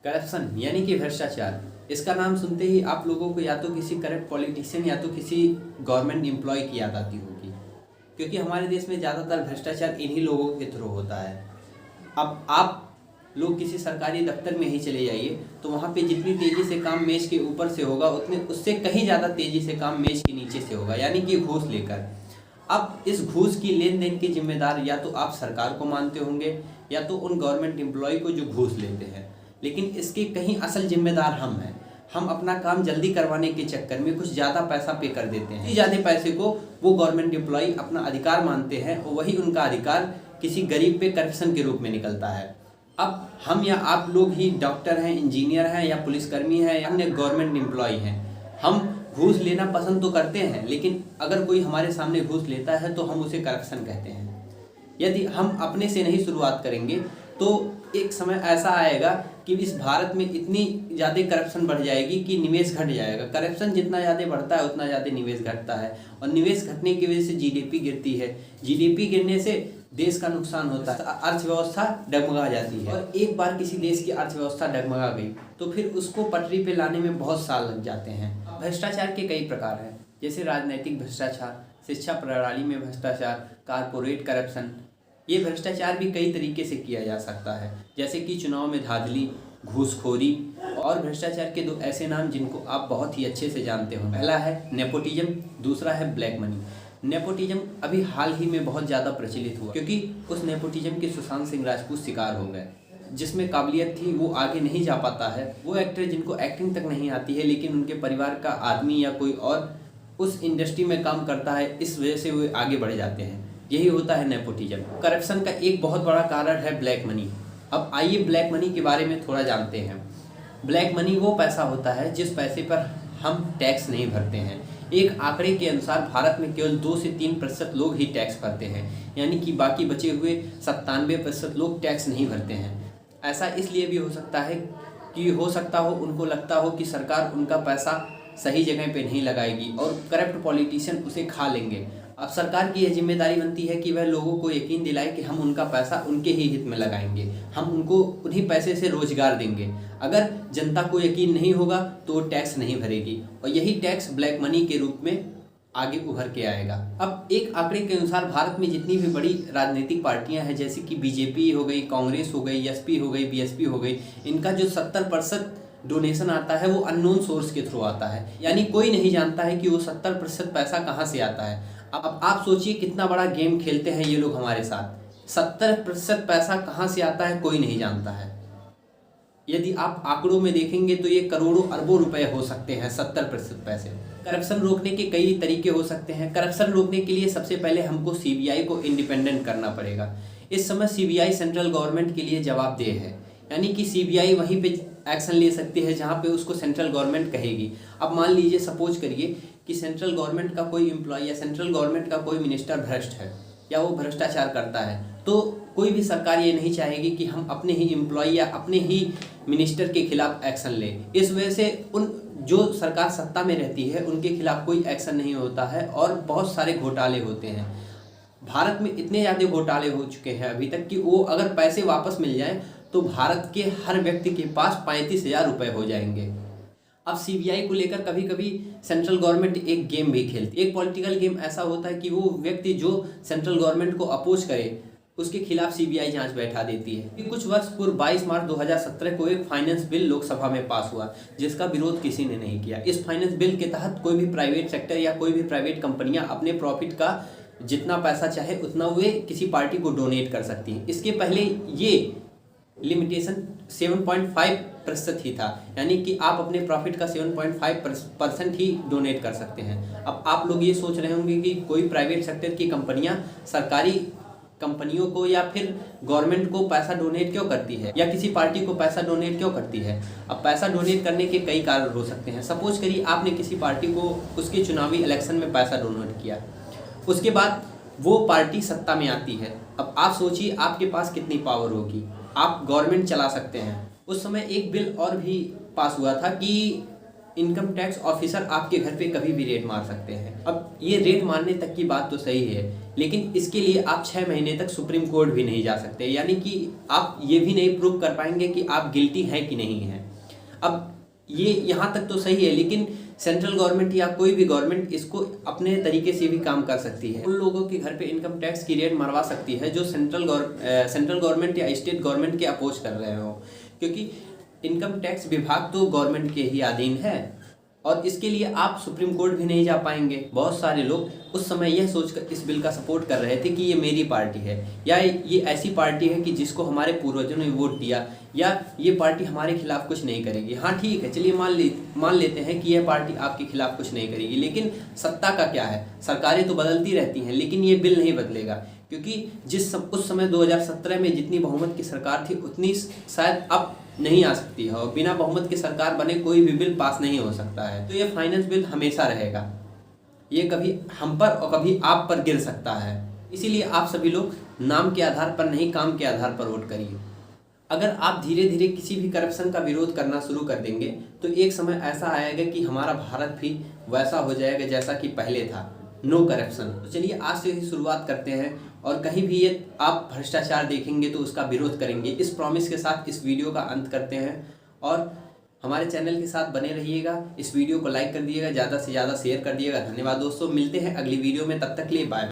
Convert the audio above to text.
Corruption यानी कि भ्रष्टाचार, इसका नाम सुनते ही आप लोगों को या तो किसी करप्ट पॉलिटिशियन या तो किसी गवर्नमेंट एम्प्लॉय की याद आती होगी, क्योंकि हमारे देश में ज़्यादातर भ्रष्टाचार इन्हीं लोगों के थ्रू होता है। अब आप लोग किसी सरकारी दफ्तर में ही चले जाइए तो वहाँ पे जितनी तेज़ी से काम मेज के ऊपर से होगा उतने उससे कहीं ज़्यादा तेज़ी से काम मेज के नीचे से होगा, यानी कि घूस लेकर। अब इस घूस की लेन देन के जिम्मेदार या तो आप सरकार को मानते होंगे या तो उन गवर्नमेंट एम्प्लॉय को जो घूस लेते हैं, लेकिन इसके कहीं असल जिम्मेदार हम हैं। हम अपना काम जल्दी करवाने के चक्कर में कुछ ज़्यादा पैसा पे कर देते हैं। ज़्यादा पैसे को वो गवर्नमेंट एम्प्लॉय अपना अधिकार मानते हैं और वही उनका अधिकार किसी गरीब पे करप्शन के रूप में निकलता है। अब हम या आप लोग ही डॉक्टर हैं, इंजीनियर हैं या पुलिसकर्मी हैं या अन्य गवर्नमेंट एम्प्लॉय हैं, हम घूस लेना पसंद तो करते हैं, लेकिन अगर कोई हमारे सामने घूस लेता है तो हम उसे करप्शन कहते हैं। यदि हम अपने से नहीं शुरुआत करेंगे तो एक समय ऐसा आएगा कि इस भारत में इतनी ज़्यादा करप्शन बढ़ जाएगी कि निवेश घट जाएगा। करप्शन जितना ज़्यादा बढ़ता है उतना ज़्यादा निवेश घटता है और निवेश घटने की वजह से जीडीपी गिरती है। जीडीपी गिरने से देश का नुकसान होता है, अर्थव्यवस्था डगमगा जाती है और एक बार किसी देश की अर्थव्यवस्था डगमगा गई तो फिर उसको पटरी पे लाने में बहुत साल लग जाते हैं। भ्रष्टाचार के कई प्रकार हैं, जैसे राजनैतिक भ्रष्टाचार, शिक्षा प्रणाली में भ्रष्टाचार, कारपोरेट करप्शन। ये भ्रष्टाचार भी कई तरीके से किया जा सकता है, जैसे कि चुनाव में धांधली, घूसखोरी। और भ्रष्टाचार के दो ऐसे नाम जिनको आप बहुत ही अच्छे से जानते हो, पहला है नेपोटिज्म, दूसरा है ब्लैक मनी। नेपोटिज्म अभी हाल ही में बहुत ज़्यादा प्रचलित हुआ क्योंकि उस नेपोटिज्म के सुशांत सिंह राजपूत शिकार हो गए। जिसमें काबिलियत थी वो आगे नहीं जा पाता है, वो एक्टर जिनको एक्टिंग तक नहीं आती है लेकिन उनके परिवार का आदमी या कोई और उस इंडस्ट्री में काम करता है, इस वजह से वो आगे बढ़ जाते हैं। यही होता है नेपोटिज्म। करप्शन का एक बहुत बड़ा कारण है ब्लैक मनी। अब आइए ब्लैक मनी के बारे में थोड़ा जानते हैं। ब्लैक मनी वो पैसा होता है जिस पैसे पर हम टैक्स नहीं भरते हैं। एक आंकड़े के अनुसार भारत में केवल 2 से 3% लोग ही टैक्स भरते हैं, यानी कि बाकी बचे हुए 97% लोग टैक्स नहीं भरते हैं। ऐसा इसलिए भी हो सकता है कि हो सकता हो उनको लगता हो कि सरकार उनका पैसा सही जगह पे नहीं लगाएगी और करप्ट पॉलिटिशियन उसे खा लेंगे। अब सरकार की यह जिम्मेदारी बनती है कि वह लोगों को यकीन दिलाए कि हम उनका पैसा उनके ही हित में लगाएंगे, हम उनको उन्हीं पैसे से रोजगार देंगे। अगर जनता को यकीन नहीं होगा तो वो टैक्स नहीं भरेगी और यही टैक्स ब्लैक मनी के रूप में आगे उभर के आएगा। अब एक आंकड़े के अनुसार भारत में जितनी भी बड़ी राजनीतिक पार्टियां हैं, जैसे कि बीजेपी हो गई, कांग्रेस हो गई, एसपी हो गई, बीएसपी हो गई, इनका जो 70% डोनेशन आता है वो अननोन सोर्स के थ्रू आता है, यानी कोई नहीं जानता है कि वो 70% पैसा कहाँ से आता है। अब आप सोचिए कितना बड़ा गेम खेलते हैं ये लोग हमारे साथ। 70% पैसा कहाँ से आता है कोई नहीं जानता है। यदि आप आंकड़ों में देखेंगे तो ये करोड़ों अरबों रुपए हो सकते हैं 70% पैसे। करप्शन रोकने के कई तरीके हो सकते हैं। करप्शन रोकने के लिए सबसे पहले हमको सीबीआई को इंडिपेंडेंट करना पड़ेगा। इस समय सीबीआई सेंट्रल गवर्नमेंट के लिए जवाबदेह है, यानी कि सीबीआई वहीं पे एक्शन ले सकती है जहाँ पे उसको सेंट्रल गवर्नमेंट कहेगी। अब मान लीजिए, सपोज करिए कि सेंट्रल गवर्नमेंट का कोई एम्प्लॉय या सेंट्रल गवर्नमेंट का कोई मिनिस्टर भ्रष्ट है या वो भ्रष्टाचार करता है, तो कोई भी सरकार ये नहीं चाहेगी कि हम अपने ही एम्प्लॉय या अपने ही मिनिस्टर के खिलाफ एक्शन लें। इस वजह से उन जो सरकार सत्ता में रहती है उनके खिलाफ कोई एक्शन नहीं होता है और बहुत सारे घोटाले होते हैं। भारत में इतने ज़्यादा घोटाले हो चुके हैं अभी तक कि वो अगर पैसे वापस मिल जाए तो भारत के हर व्यक्ति के पास 35,000 रुपये हो जाएंगे। अब सीबीआई को लेकर कभी कभी सेंट्रल गवर्नमेंट एक गेम भी खेलती है। एक पॉलिटिकल गेम ऐसा होता है कि वो व्यक्ति जो सेंट्रल गवर्नमेंट को अपोज करे उसके खिलाफ सीबीआई जांच बैठा देती है। कुछ वर्ष पूर्व 22 मार्च 2017 को एक फाइनेंस बिल लोकसभा में पास हुआ जिसका विरोध किसी ने नहीं किया। इस फाइनेंस बिल के तहत कोई भी प्राइवेट सेक्टर या कोई भी प्राइवेट कंपनियां अपने प्रॉफिट का जितना पैसा चाहे उतना वे किसी पार्टी को डोनेट कर सकती हैं। इसके पहले ये लिमिटेशन 7.5% ही था, यानी कि आप अपने प्रॉफिट का 7.5% ही डोनेट कर सकते हैं। अब आप लोग ये सोच रहे होंगे कि कोई प्राइवेट सेक्टर की कंपनियां सरकारी कंपनियों को या फिर गवर्नमेंट को पैसा डोनेट क्यों करती है या किसी पार्टी को पैसा डोनेट क्यों करती है। अब पैसा डोनेट करने के कई कारण हो सकते हैं। सपोज करिए आपने किसी पार्टी को उसके चुनावी इलेक्शन में पैसा डोनेट किया, उसके बाद वो पार्टी सत्ता में आती है। अब आप सोचिए आपके पास कितनी पावर होगी, आप गवर्नमेंट चला सकते हैं। उस समय एक बिल और भी पास हुआ था कि इनकम टैक्स ऑफिसर आपके घर पे कभी भी रेड मार सकते हैं। अब ये रेड मारने तक की बात तो सही है, लेकिन इसके लिए आप 6 महीने तक सुप्रीम कोर्ट भी नहीं जा सकते, यानी कि आप ये भी नहीं प्रूव कर पाएंगे कि आप गिल्टी हैं कि नहीं हैं। अब ये यहाँ तक तो सही है, लेकिन सेंट्रल गवर्नमेंट या कोई भी गवर्नमेंट इसको अपने तरीके से भी काम कर सकती है। उन लोगों के घर पे इनकम टैक्स की रेड मरवा सकती है जो सेंट्रल गवर्नमेंट या स्टेट गवर्नमेंट के अपोज कर रहे हो, क्योंकि इनकम टैक्स विभाग तो गवर्नमेंट के ही अधीन है और इसके लिए आप सुप्रीम कोर्ट भी नहीं जा पाएंगे। बहुत सारे लोग उस समय यह सोचकर इस बिल का सपोर्ट कर रहे थे कि ये मेरी पार्टी है, या ये ऐसी पार्टी है कि जिसको हमारे पूर्वजों ने वोट दिया, या ये पार्टी हमारे खिलाफ कुछ नहीं करेगी। हाँ ठीक है, चलिए मान लेते हैं कि यह पार्टी आपके खिलाफ कुछ नहीं करेगी, लेकिन सत्ता का क्या है, सरकारें तो बदलती रहती हैं, लेकिन ये बिल नहीं बदलेगा, क्योंकि उस समय 2017 में जितनी बहुमत की सरकार थी उतनी शायद अब नहीं आ सकती है, और बिना बहुमत की सरकार बने कोई भी बिल पास नहीं हो सकता है। तो ये फाइनेंस बिल हमेशा रहेगा, ये कभी हम पर और कभी आप पर गिर सकता है। इसीलिए आप सभी लोग नाम के आधार पर नहीं, काम के आधार पर वोट करिए। अगर आप धीरे धीरे किसी भी करप्शन का विरोध करना शुरू कर देंगे तो एक समय ऐसा आएगा कि हमारा भारत भी वैसा हो जाएगा जैसा कि पहले था, नो करप्शन। तो चलिए आज से ही शुरुआत करते हैं, और कहीं भी ये आप भ्रष्टाचार देखेंगे तो उसका विरोध करेंगे। इस प्रॉमिस के साथ इस वीडियो का अंत करते हैं, और हमारे चैनल के साथ बने रहिएगा। इस वीडियो को लाइक कर दिएगा, ज़्यादा से ज़्यादा शेयर कर दिएगा। धन्यवाद दोस्तों, मिलते हैं अगली वीडियो में, तब तक के लिए बाय।